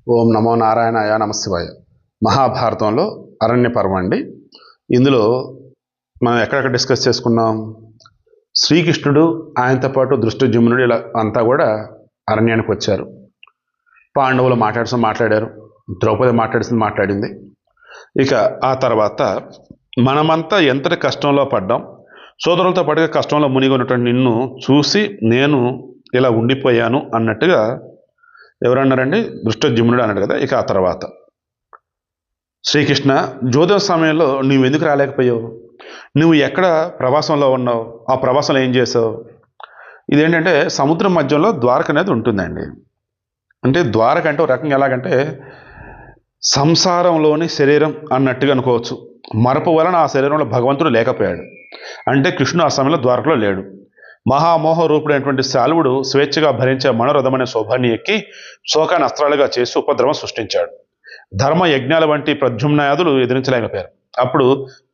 ఓం నమో నారాయణాయ నమశివాయ. మహాభారతంలో అరణ్య పర్వం అండి. ఇందులో మనం ఎక్కడెక్కడ డిస్కస్ చేసుకున్నాం? శ్రీకృష్ణుడు ఆయనతో పాటు దృష్టజుమ్నుడు ఇలా అంతా కూడా అరణ్యానికి వచ్చారు. పాండవులు మాట్లాడారు, ద్రౌపది మాట్లాడింది. ఇక ఆ తర్వాత మనమంతా ఎంతటి కష్టంలో పడ్డాం, సోదరులతో పాటుగా కష్టంలో మునిగి ఉన్నటువంటి నిన్ను చూసి నేను ఇలా ఉండిపోయాను అన్నట్టుగా ఎవరన్నారండి? దృష్టజుమ్నుడు అన్నాడు కదా. ఇక ఆ తర్వాత శ్రీకృష్ణ, జోదం సమయంలో నువ్వు ఎందుకు రాలేకపోయావు? నువ్వు ఎక్కడ ప్రవాసంలో ఉన్నావు? ఆ ప్రవాసంలో ఏం చేసావు? ఇదేంటంటే సముద్రం మధ్యలో ద్వారక అనేది ఉంటుందండి. అంటే ద్వారక అంటే ఒక రకంగా ఎలాగంటే సంసారంలోని శరీరం అన్నట్టుగా అనుకోవచ్చు. మరపు వలన ఆ శరీరంలో భగవంతుడు లేకపోయాడు. అంటే కృష్ణుడు ఆ సమయంలో ద్వారకలో లేడు. మహామోహ రూపుడైనటువంటి శాల్వుడు స్వేచ్ఛగా భరించే మనోరథమనే శోభాన్ని ఎక్కి శోకాన్ని అస్త్రాలుగా చేసి ఉపద్రవం సృష్టించాడు. ధర్మ యజ్ఞాల వంటి ప్రద్యుమ్నాదులు ఎదిరించలేకపోయారు. అప్పుడు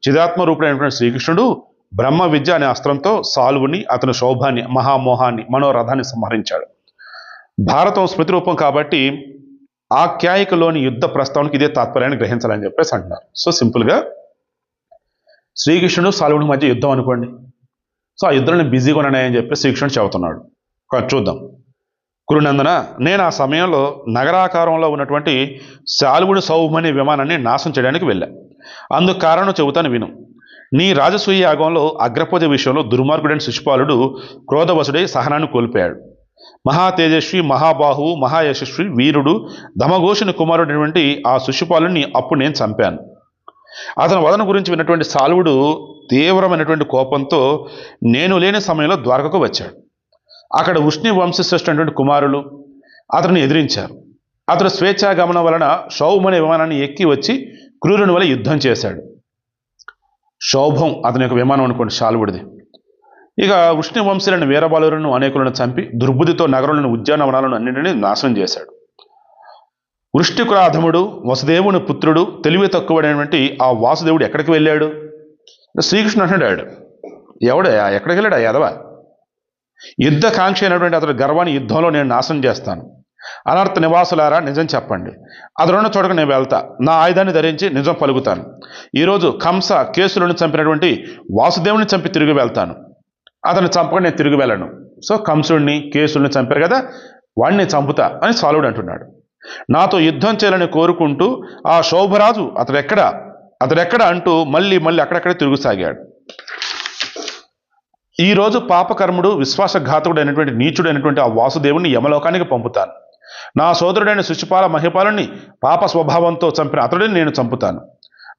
చిదాత్మ రూపుడైనటువంటి శ్రీకృష్ణుడు బ్రహ్మ విద్య అనే అస్త్రంతో సాల్వుని, అతని శోభాన్ని, మహామోహాన్ని, మనోరథాన్ని సంహరించాడు. భారతం స్మృతి రూపం కాబట్టి ఆఖ్యాయికలోని యుద్ధ ప్రస్తావనకి ఇదే తాత్పర్యాన్ని గ్రహించాలని చెప్పేసి అంటున్నారు. సో సింపుల్గా శ్రీకృష్ణుడు సాల్వుడి మధ్య యుద్ధం అనుకోండి. సో ఆ యుద్ధంలో బిజీగా ఉన్నాయని చెప్పి శ్రీకృష్ణుడు చెబుతున్నాడు. చూద్దాం. కురునందన, నేను ఆ సమయంలో నగరాకారంలో ఉన్నటువంటి శాల్వుడి సౌమని విమానాన్ని నాశనం చేయడానికి వెళ్ళా. అందుకు కారణం చెబుతాను విను. నీ రాజసూయ యాగంలో అగ్రపూజ విషయంలో దుర్మార్గుడైన శిశుపాలుడు క్రోధవశుడై సహనాన్ని కోల్పోయాడు. మహా తేజస్వి, మహాబాహువు, మహాయశస్వి, వీరుడు, దమఘోషుని కుమారుడైనటువంటి ఆ శిశుపాలుని అప్పుడు నేను చంపాను. అతని వదన గురించి విన్నటువంటి సాల్వుడు తీవ్రమైనటువంటి కోపంతో నేను లేని సమయంలో ద్వారకకు వచ్చాడు. అక్కడ ఉష్ణి వంశశ్రేష్ఠమైనటువంటి కుమారులు అతన్ని ఎదిరించారు. అతడు స్వేచ్ఛాగమనం వలన శౌభం విమానాన్ని ఎక్కి వచ్చి క్రూరుని వల్ల యుద్ధం చేశాడు. శౌభం అతని యొక్క విమానం అనుకోండి, శాల్వుడిది. ఇక ఉష్ణి వంశీలను వీరబాలులను అనేకులను చంపి దుర్బుద్ధితో నగరంలోని ఉద్యానవనాలను అన్నింటినీ నాశనం చేశాడు. వృష్టికురాధముడు వసుదేవుని పుత్రుడు తెలివి తక్కువడైనటువంటి ఆ వాసుదేవుడు ఎక్కడికి వెళ్ళాడు? శ్రీకృష్ణుడు అంటున్నాడు, ఎక్కడికి వెళ్ళాడు ఆ యాదవ? యుద్ధకాంక్ష అయినటువంటి అతడి గర్వాన్ని యుద్ధంలో నేను నాశనం చేస్తాను. అనర్థ నివాసులారా, నిజం చెప్పండి. అతడున్న చోటకు నేను వెళ్తా. నా ఆయుధాన్ని ధరించి నిజం పలుకుతాను. ఈరోజు కంస కేసులను చంపినటువంటి వాసుదేవుని చంపి తిరిగి వెళ్తాను. అతన్ని చంపక నేను తిరిగి వెళ్ళను. సో కంసుడిని, కేసుల్ని చంపారు కదా, వాడిని చంపుతా అని సాలుడు అంటున్నాడు. నాతో యుద్ధం చేయాలని కోరుకుంటూ ఆ శోభరాజు అతడెక్కడ అంటూ మళ్ళీ అక్కడక్కడే తిరుగుసాగాడు. ఈరోజు పాపకర్ముడు, విశ్వాసఘాతకుడైనటువంటి నీచుడైనటువంటి ఆ వాసుదేవుని యమలోకానికి పంపుతాను. నా సోదరుడైన శిశుపాల మహిపాలని పాప స్వభావంతో చంపిన అతడిని నేను చంపుతాను.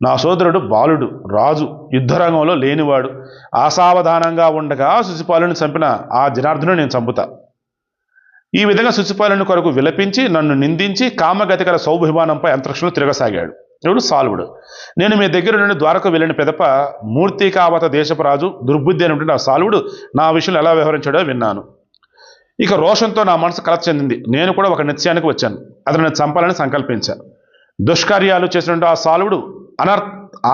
నా సోదరుడు బాలుడు, రాజు, యుద్ధరంగంలో లేనివాడు, అసావధానంగా ఉండగా శిశుపాలుని చంపిన ఆ జనార్దుని నేను చంపుతా. ఈ విధంగా శిశుపాలుని కొరకు విలపించి నన్ను నిందించి కామగతికల సౌభిమానంపై అంతరిక్షంలో తిరగసాగాడు. ఇప్పుడు సాల్వుడు, నేను మీ దగ్గర నుండి ద్వారకు వెళ్ళిన పెదప మూర్తికావత దేశపు రాజు దుర్బుద్ధి అనేటువంటి ఆ సాల్వుడు నా విషయంలో ఎలా వ్యవహరించాడో విన్నాను. ఇక రోషంతో నా మనసు కలత చెందింది. నేను కూడా ఒక నిశ్చయానికి వచ్చాను. అతను చంపాలని సంకల్పించాను. దుష్కార్యాలు చేసినటువంటి ఆ సాల్వుడు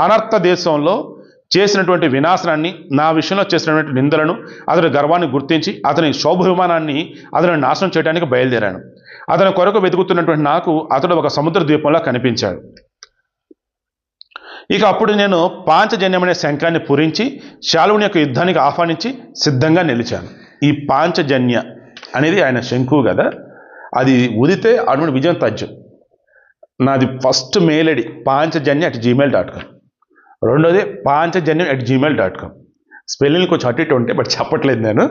అనర్థ దేశంలో చేసినటువంటి వినాశనాన్ని, నా విషయంలో చేసినటువంటి నిందలను, అతని గర్వాన్ని గుర్తించి అతని శోభ విమానాన్ని అతను నాశనం చేయడానికి బయలుదేరాను. అతని కొరకు వెతుకుతున్నటువంటి నాకు అతడు ఒక సముద్ర ద్వీపంలో కనిపించాడు. ఇక అప్పుడు నేను పాంచజన్యమనే శంఖాన్ని పూరించి శాల్వుని యొక్క యుద్ధానికి ఆహ్వానించి సిద్ధంగా నిలిచాను. ఈ పాంచజన్య అనేది ఆయన శంఖు కదా, అది ఉదితే అటువంటి విజయం తథ్యం. నాది ఫస్ట్ మెయిల్ ఐడి paanchajanya@gmail.com, రెండోది paanchajanya@gmail.com. స్పెల్లింగ్ కొంచెం అటు ఇటు ఉంటే బట్ చెప్పట్లేదు, నేను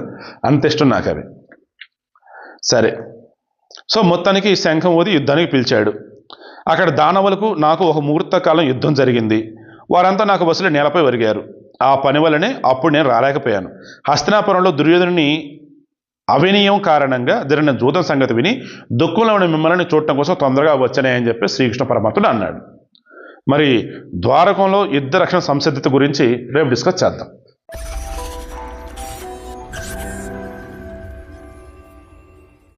అంత ఇష్టం నాకు అది. సరే, సో మొత్తానికి ఈ శంఖం ఊది యుద్ధానికి పిలిచాడు. అక్కడ దానవులకు నాకు ఒక ముహూర్త కాలం యుద్ధం జరిగింది. వారంతా నాకు బస్సులో నేలపై ఒరిగారు. ఆ పని వల్లనే అప్పుడు నేను రాలేకపోయాను. హస్తినాపురంలో దుర్యోధనుని అవినయం కారణంగా జరిగిన జూదం సంగతి విని దుఃఖంలో ఉన్న మిమ్మల్ని చూడటం కోసం తొందరగా వచ్చానని చెప్పి శ్రీకృష్ణ పరమాత్ముడు అన్నాడు. మరి ద్వారకంలో యుద్ధ రక్షణ సంసిద్ధత గురించి రేపు డిస్కస్ చేద్దాం.